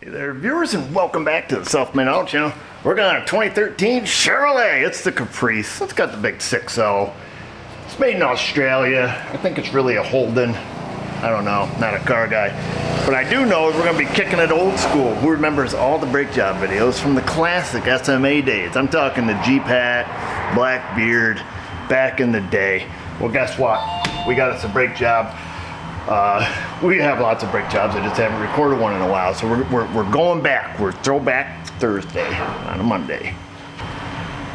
Hey there, viewers, and welcome back to the Self-Made Auto Channel. We're going on a 2013 Chevrolet. It's the Caprice. It's got the big 6.0. It's made in Australia. I think it's really a Holden. I don't know, not a car guy. But I do know we're going to be kicking it old school. Who remembers all the brake job videos from the classic SMA days? I'm talking the Jeep hat, Blackbeard, back in the day. Well, guess what? We got us a brake job. We have lots of brake jobs. I just haven't recorded one in a while. So we're going back. We're throwback Thursday on a Monday.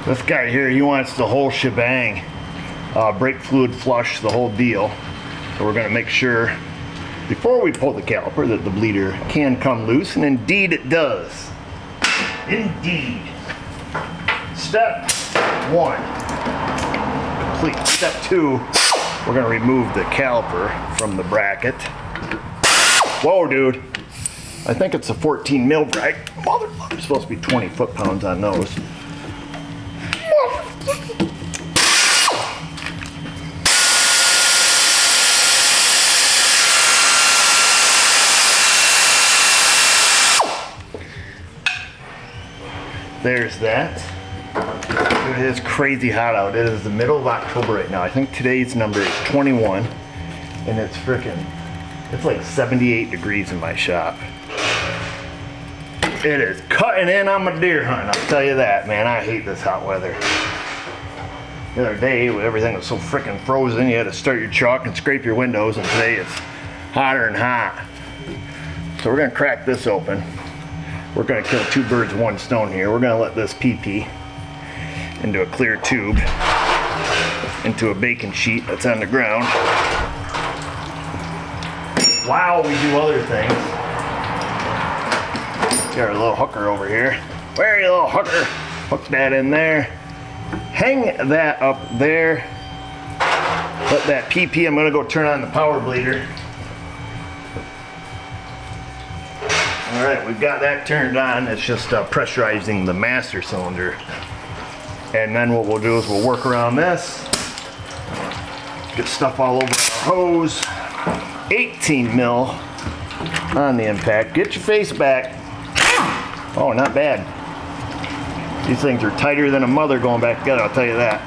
This guy here, he wants the whole shebang. Brake fluid flush, the whole deal. So we're going to make sure before we pull the caliper that the bleeder can come loose, and indeed it does. Indeed. Step 1 complete. Step 2, we're going to remove the caliper from the bracket. Whoa, dude. I think it's a 14 mil bracket. Motherfucker, supposed to be 20 foot-pounds on those. There's that. It is crazy hot out. It is the middle of October right now. I think today's number is 21, and it's like 78 degrees in my shop. It is cutting in on my deer hunt, I'll tell you that, man. I hate this hot weather. The other day, everything was so freaking frozen, you had to start your truck and scrape your windows, and today it's hotter and hot. So we're gonna crack this open. We're going to kill two birds with one stone here. We're going to let this PP into a clear tube, into a bacon sheet that's on the ground. While we do other things, got our little hooker over here. Where are you, little hooker? Hook that in there. Hang that up there. Let that PP, I'm going to go turn on the power bleeder. Alright, we've got that turned on. It's just pressurizing the master cylinder. And then what we'll do is we'll work around this. Get stuff all over our hose. 18 mil on the impact. Get your face back. Oh, not bad. These things are tighter than a mother going back together, I'll tell you that.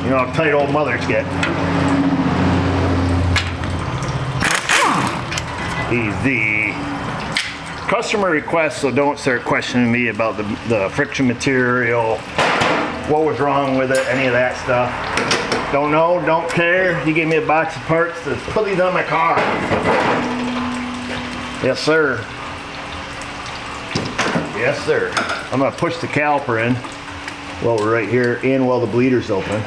You know how tight old mothers get. Easy. Customer requests, so don't start questioning me about the friction material, what was wrong with it, any of that stuff. Don't know, don't care. He gave me a box of parts to put these on my car. Yes, sir. Yes, sir. I'm gonna push the caliper in while we're right here and while the bleeder's open.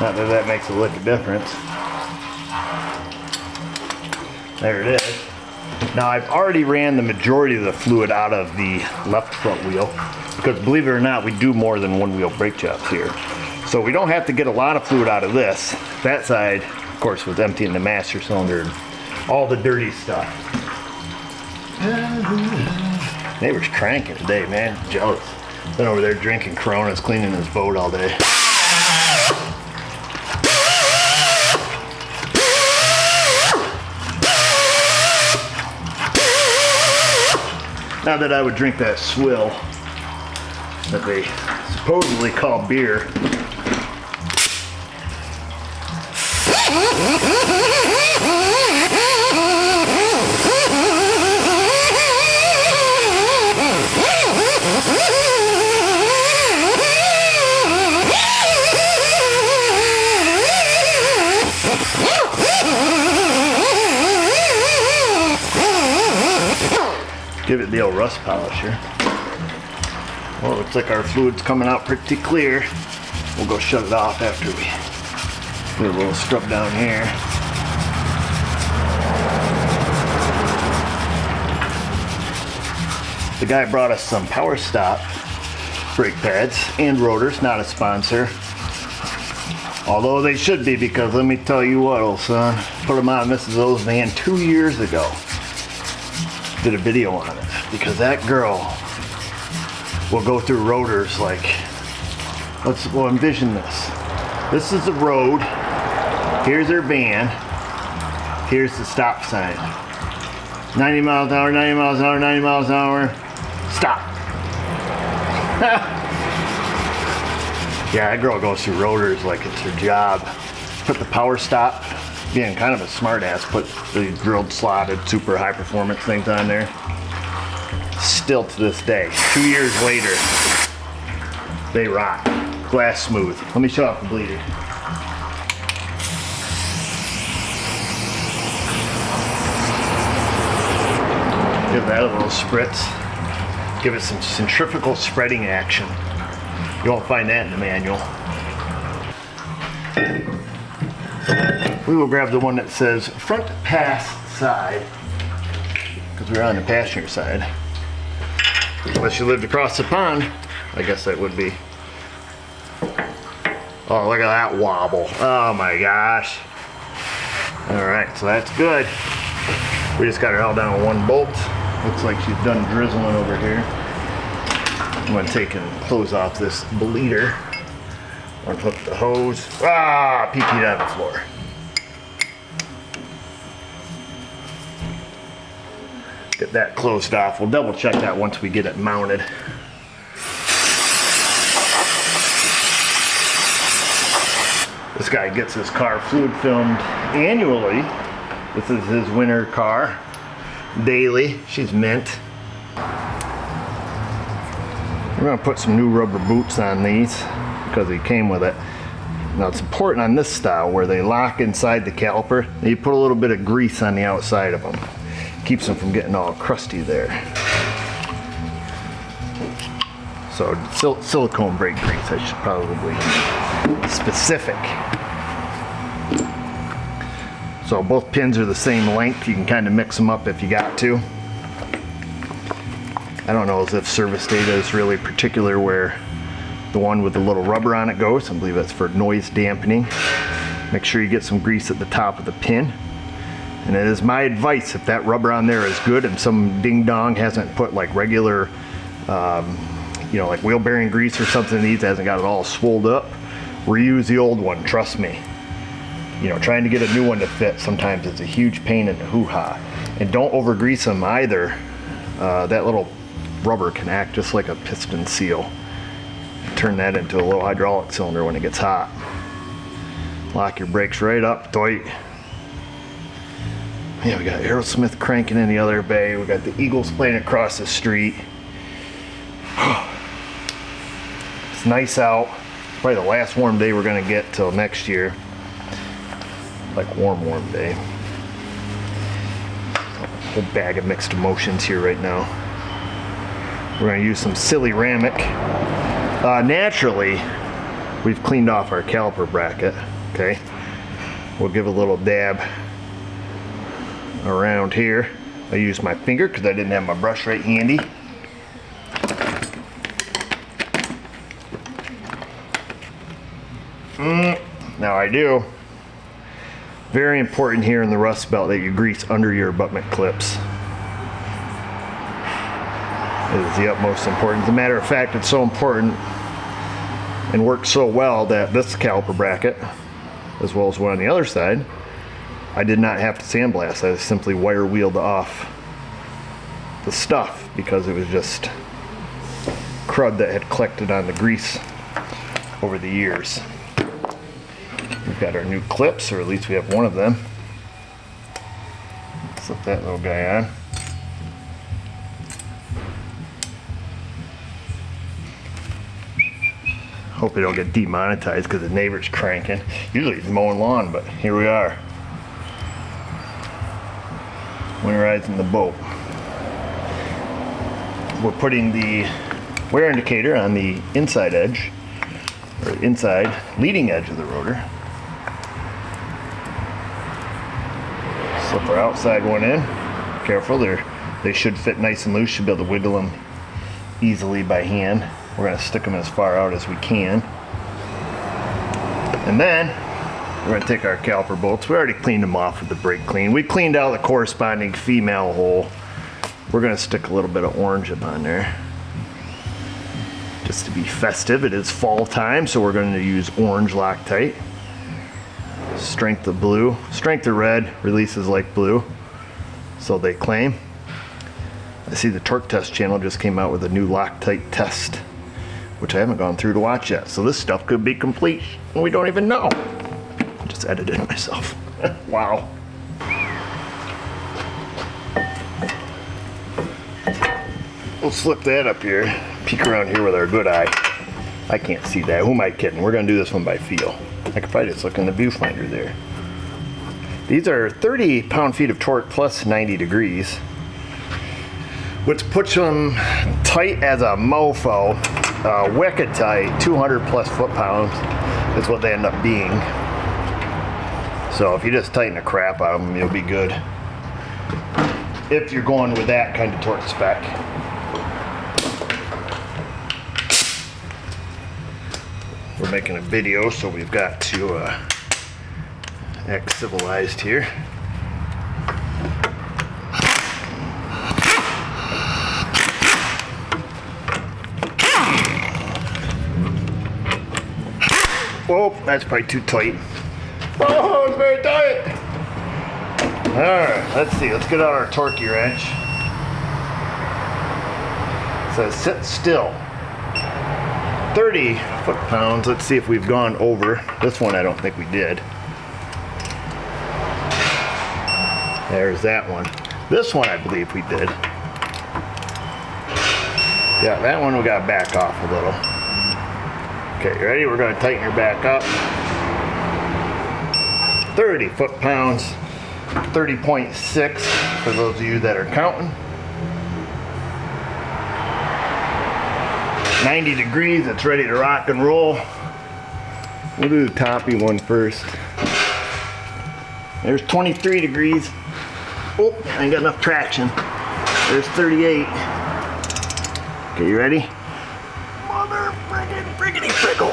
Not that that makes a lick of difference. There it is. Now I've already ran the majority of the fluid out of the left front wheel because, believe it or not, we do more than one wheel brake jobs here. So we don't have to get a lot of fluid out of this. That side, of course, was emptying the master cylinder and all the dirty stuff. Neighbor's cranking today, man. Jealous. Been over there drinking Coronas, cleaning his boat all day. Not that I would drink that swill that they supposedly call beer. Give it the old rust polisher. Well, it looks like our fluid's coming out pretty clear. We'll go shut it off after we do a little scrub down here. The guy brought us some Power Stop brake pads and rotors, not a sponsor. Although they should be, because let me tell you what, old son, put them on Mrs. O's van 2 years ago. Did a video on it because that girl will go through rotors like, we'll envision this. This is the road. Here's her van. Here's the stop sign. 90 miles an hour, 90 miles an hour, 90 miles an hour. Stop. Yeah, that girl goes through rotors like it's her job. Put the power stop, being kind of a smart ass, put the drilled slotted super high performance things on there. Still to this day, 2 years later, they rock. Glass smooth. Let me show off the bleeder. Give that a little spritz. Give it some centrifugal spreading action. You won't find that in the manual. We will grab the one that says front pass side, because we're on the passenger side. Unless you lived across the pond, I guess that would be. Oh, look at that wobble. Oh my gosh. All right, so that's good. We just got her held down with one bolt. Looks like she's done drizzling over here. I'm gonna take and close off this bleeder. Unhook the hose. Ah, PT'd on the floor. Get that closed off. We'll double check that once we get it mounted. This guy gets his car fluid filmed annually. This is his winter car. Daily. She's mint. We're going to put some new rubber boots on these because he came with it. Now it's important on this style where they lock inside the caliper. You put a little bit of grease on the outside of them. Keeps them from getting all crusty there. So silicone brake grease, I should probably be specific. So both pins are the same length. You can kind of mix them up if you got to. I don't know as if service data is really particular where the one with the little rubber on it goes. I believe that's for noise dampening. Make sure you get some grease at the top of the pin. And it is my advice, if that rubber on there is good and some ding dong hasn't put like regular, you know, like wheel bearing grease or something in these, hasn't got it all swolled up, reuse the old one, trust me. You know, trying to get a new one to fit sometimes it's a huge pain in the hoo-ha. And don't over grease them either. That little rubber can act just like a piston seal. Turn that into a little hydraulic cylinder when it gets hot. Lock your brakes right up tight. Yeah, we got Aerosmith cranking in the other bay. We got the Eagles playing across the street. It's nice out. Probably the last warm day we're gonna get till next year. Like warm day. A whole bag of mixed emotions here right now. We're gonna use some silly Ramic. Naturally, we've cleaned off our caliper bracket, okay? We'll give a little dab around here. I used my finger because I didn't have my brush right handy. Now I do. Very important here in the rust belt that you grease under your abutment clips. It is the utmost importance. As a matter of fact, it's so important and works so well that this caliper bracket, as well as one on the other side, I did not have to sandblast. I simply wire wheeled off the stuff because it was just crud that had collected on the grease over the years. We've got our new clips, or at least we have one of them. Slip that little guy on. Hope it don't get demonetized because the neighbor's cranking. Usually he's mowing lawn, but here we are. Winterizing the boat. We're putting the wear indicator on the inside edge, or inside leading edge of the rotor. Slip our outside one in. Careful, they should fit nice and loose. Should be able to wiggle them easily by hand. We're going to stick them as far out as we can. And then we're going to take our caliper bolts. We already cleaned them off with the brake clean. We cleaned out the corresponding female hole. We're going to stick a little bit of orange up on there. Just to be festive. It is fall time, so we're going to use orange Loctite. Strength of blue. Strength of red, releases like blue. So they claim. I see the Torque Test channel just came out with a new Loctite test, which I haven't gone through to watch yet. So this stuff could be complete and we don't even know. Just edited it myself. Wow. We'll slip that up here, peek around here with our good eye. I can't see that. Who am I kidding? We're gonna do this one by feel. I could probably just look in the viewfinder there. These are 30 pound-feet of torque plus 90 degrees, which puts them tight as a mofo, wicked tight, 200 plus foot-pounds is what they end up being. So if you just tighten the crap out of them, you'll be good. If you're going with that kind of torque spec. We're making a video, so we've got to act civilized here. Whoa, that's probably too tight. Oh, it's very tight. Alright, let's see. Let's get out our torquey wrench. It says sit still. 30 foot-pounds. Let's see if we've gone over. This one I don't think we did. There's that one. This one I believe we did. Yeah, that one we got to back off a little. Okay, you ready? We're going to tighten her back up. 30 foot-pounds. 30.6 for those of you that are counting. 90 degrees, it's ready to rock and roll. We'll do the toppy one first. There's 23 degrees. Oh, I ain't got enough traction. There's 38. Okay, you ready? Mother friggity frickle.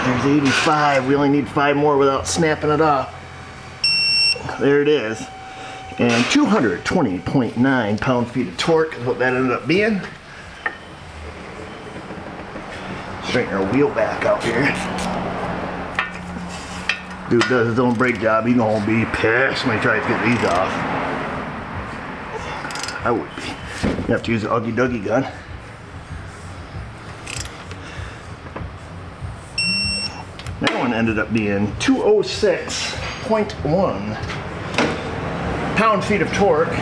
There's 85. We only need 5 more without snapping it off. There it is. And 220.9 pound-feet of torque is what that ended up being. Straighten our wheel back out here. Dude does his own brake job. He's gonna be pissed when he tries to get these off. I would be. You have to use the Uggy Duggy gun. That one ended up being 206.1 pound-feet of torque.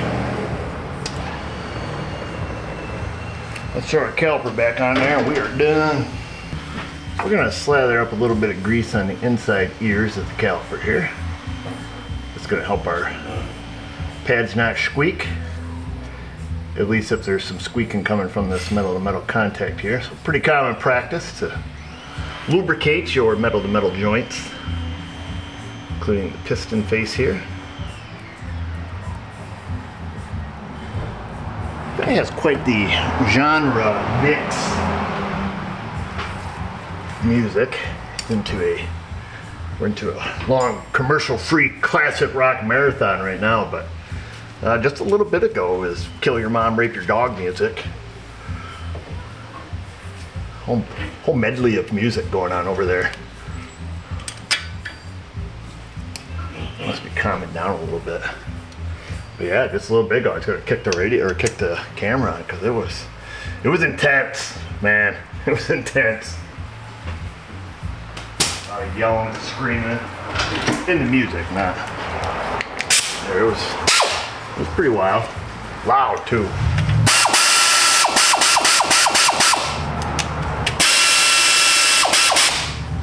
Let's throw our caliper back on there and we are done. We're going to slather up a little bit of grease on the inside ears of the caliper here. It's going to help our pads not squeak. At least if there's some squeaking coming from this metal-to-metal contact here. So pretty common practice to lubricate your metal-to-metal joints, including the piston face here. That has quite the genre mix music we're into a long commercial-free classic rock marathon right now, but just a little bit ago was Kill Your Mom, Rape Your Dog music. Whole medley of music going on over there. Must be calming down a little bit. But yeah, just a little bit ago, I was gonna kick the radio or kick the camera on because it was intense, man. It was intense. A lot of yelling, screaming, in the music, not. It was pretty wild, loud too.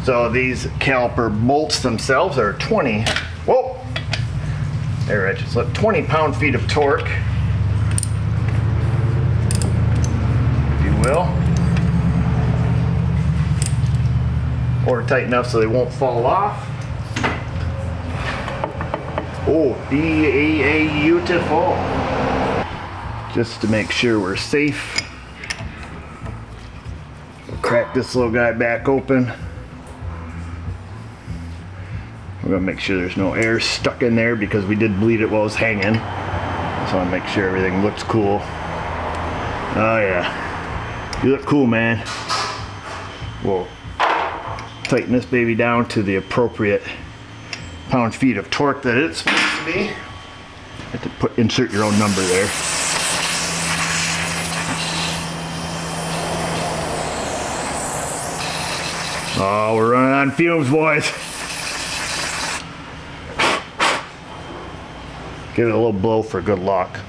So these caliper bolts themselves are 20. Whoa! There, Rich. So 20 pound-feet of torque, if you will, or tight enough so they won't fall off. Oh, beautiful. Just to make sure we're safe, we'll crack this little guy back open. We're gonna make sure there's no air stuck in there because we did bleed it while it was hanging. So I wanna make sure everything looks cool. Oh yeah, you look cool, man. We'll tighten this baby down to the appropriate pound-feet of torque that it's supposed to be. You have to insert your own number there. Oh, we're running on fumes, boys. Give it a little blow for good luck.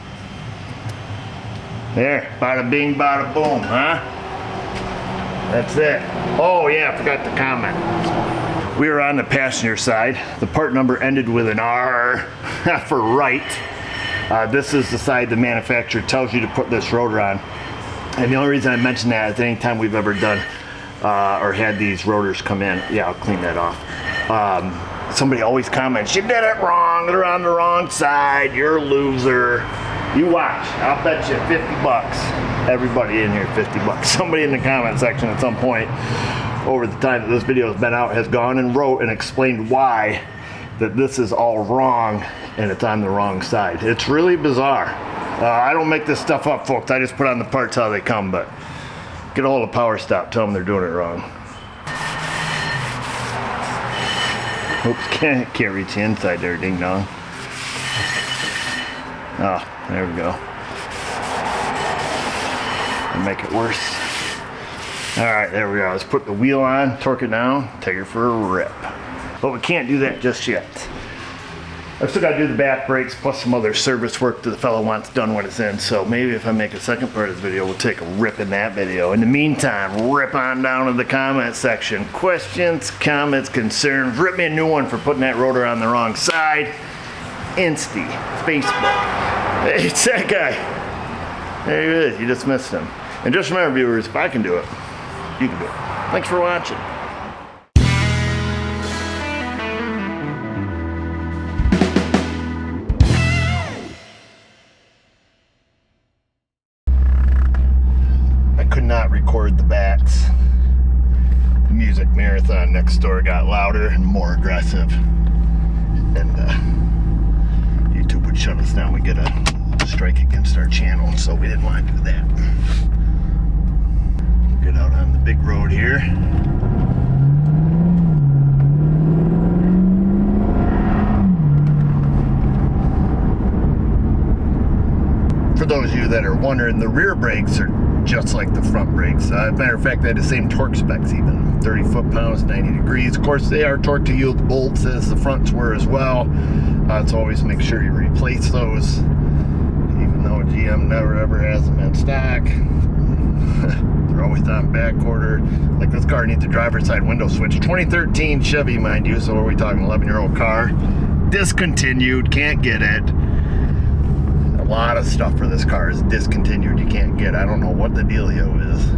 There, bada bing, bada boom, huh? That's it. Oh yeah, I forgot to comment. We were on the passenger side. The part number ended with an R for right. This is the side the manufacturer tells you to put this rotor on. And the only reason I mention that is anytime we've ever done or had these rotors come in, yeah, I'll clean that off. Somebody always comments, you did it wrong, they're on the wrong side, you're a loser. You watch, I'll bet you 50 bucks. Everybody in here, 50 bucks. Somebody in the comment section at some point over the time that this video has been out has gone and wrote and explained why that this is all wrong and it's on the wrong side. It's really bizarre. I don't make this stuff up, folks. I just put on the parts how they come, but get a hold of Power Stop, tell them they're doing it wrong. Oops, can't reach the inside there, ding dong. Oh, there we go. And make it worse. All right, there we are. Let's put the wheel on, torque it down, take it for a rip. But we can't do that just yet. I've still got to do the back brakes plus some other service work that the fellow wants done when it's in. So maybe if I make a second part of this video, we'll take a rip in that video. In the meantime, rip on down to the comment section. Questions, comments, concerns. Rip me a new one for putting that rotor on the wrong side. Insty, Facebook. Hey, it's that guy. There he is. You just missed him. And just remember, viewers, if I can do it, you can do it. Thanks for watching. I could not record the backs. The music marathon next door got louder and more aggressive. And YouTube would shut us down. We get a strike against our channel, so we didn't want to do that. Get out on the big road here. For those of you that are wondering, the rear brakes are just like the front brakes. Matter of fact, they had the same torque specs even. 30 foot-pounds, 90 degrees. Of course, they are torque to yield bolts as the fronts were as well. So always make sure you replace those. Even though GM never ever has them in stock. They're always on back order. Like this car needs a driver's side window switch. 2013 Chevy, mind you, so what are we talking, 11-year-old car. Discontinued, can't get it. A lot of stuff for this car is discontinued, you can't get. I don't know what the dealio is.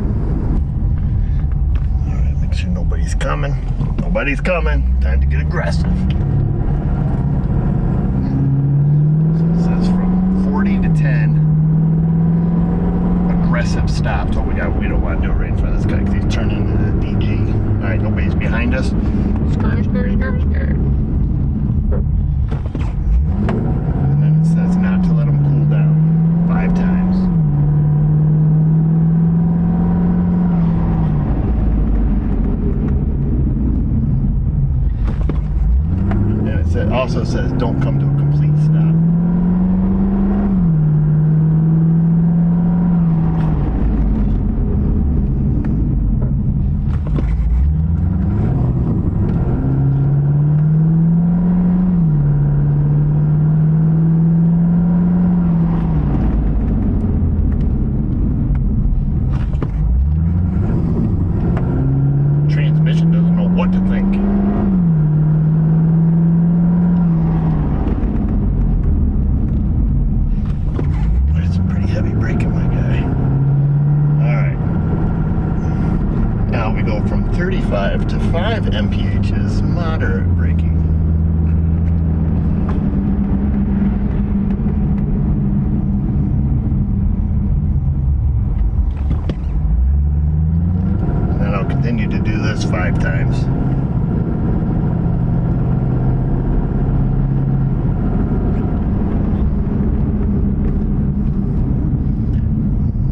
Alright, make sure nobody's coming. Nobody's coming. Time to get aggressive. So it says from 40 to 10. Aggressive stops. Oh, we don't want to do it right in front of this guy because he's turning into the DG. Alright, nobody's behind us. Skirt, skirt, skirt, skirt. And then it says not to let them cool down 5 times. And it also says don't come to a complete stop. From 35 to 5 mph is moderate braking. And I'll continue to do this 5 times.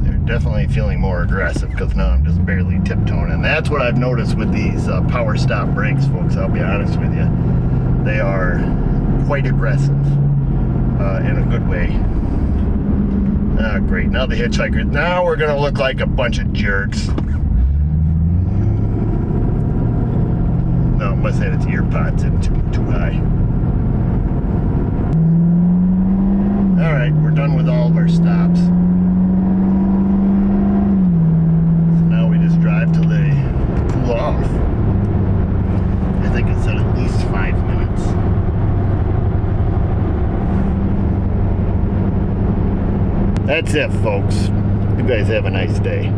There definitely definitely feeling more aggressive because now I'm just barely tiptoeing. And that's what I've noticed with these power stop brakes, folks. I'll be honest with you. They are quite aggressive in a good way. Ah, great. Now the hitchhikers. Now we're going to look like a bunch of jerks. No, it must have its ear pods in too high. Alright, we're done with all of our stops. So now we just drive till they cool off. I think it said at least 5 minutes. That's it, folks. You guys have a nice day.